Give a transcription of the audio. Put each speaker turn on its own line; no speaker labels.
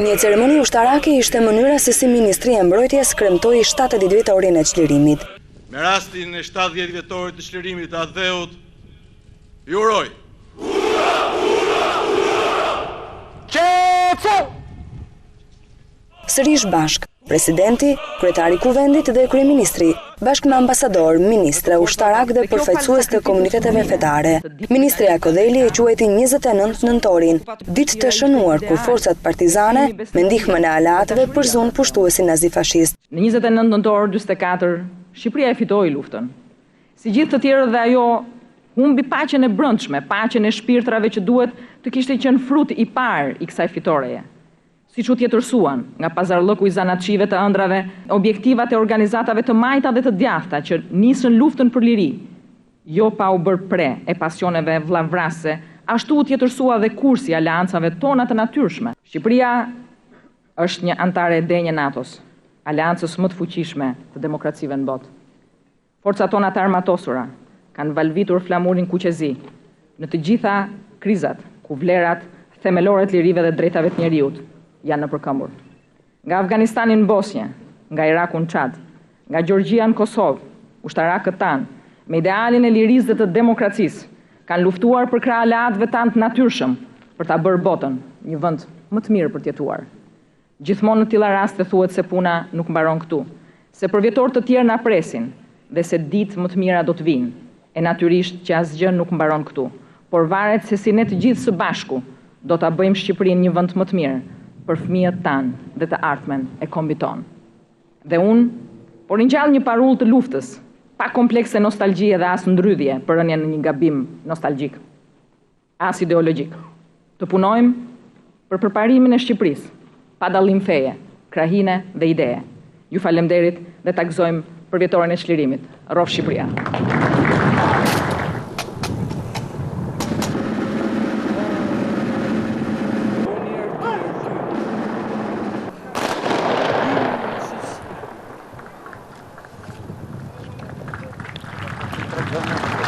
Një ceremoni ushtarake ishte mënyra se si Ministri e Mbrojtjes kremtoi 70 vjetorin e çlirimit.
Me rastin e 70 vjetorit të çlirimit të Atheut, ju uroj.
Sërish bashk, presidenti, kryetari i kuvendit dhe kryeministri, bashkë me ambasador, ministra, ushtarak dhe përfaqësues të komuniteteve fetare. Ministri Akodeli e quajti 29 nëntorin, ditë të shënuar kur forcat partizane me ndihmën e aleatëve përzun pushtuesin nazifashist.
Në 29 nëntor 44, Shqipëria e fitoi luftën. Si gjithë të tjerët dhe ajo humbi paqen e brendshme, paqen e shpirtrave që duhet të kishte qenë frut i parë i kësaj fitoreje. Siç u tjetërsuan nga pazarllëku i zanatçive të ëndrave, objektivat e organizatave të majta dhe të djathta që nisën luftën për liri, jo pa u bërë pre e pasioneve vllavrase, ashtu u tjetërsua dhe kursi i aleancave tona të natyrshme. Shqipëria është një antare e denjë NATO-s, aleancës më të fuqishme të demokracive në botë. Forcat tona të armatosura kanë valvitur flamurin kuqezi në të gjitha krizat ku vlerat themelore të lirive dhe drejtave të njerëzit janë në përkëmbur. Nga Afganistani në Bosnjë, nga Iraku në Çad, nga Gjeorgjia në Kosovë, ushtarakët tanë, me idealin e lirisë dhe të demokracisë, kanë luftuar për krah aleatëve tanë të natyrshëm për ta bërë botën një vend më të mirë për të jetuar. Gjithmonë në tilla raste thuhet se puna nuk mbaron këtu, se për vjetor të tjerë na presin dhe se ditë më të mira do të vinë. E natyrisht që asgjë nuk mbaron këtu, por varet se si ne të gjithë së bashku do ta bëjmë Shqipërinë një vend më të mirë për fëmijët tanë dhe të ardhmen e kombit tonë. Dhe unë, por ngjall një parull të luftës, pa komplekse nostalgjie dhe as ndrydhje për rënien në një gabim nostalgjik, as ideologjik. Të punojmë për përparimin e Shqipërisë, pa dallim feje, krahine dhe ideje. Ju falemnderit dhe ta gëzojmë për vjetorin e çlirimit. Rrofsh Shqipëria.
Gracias.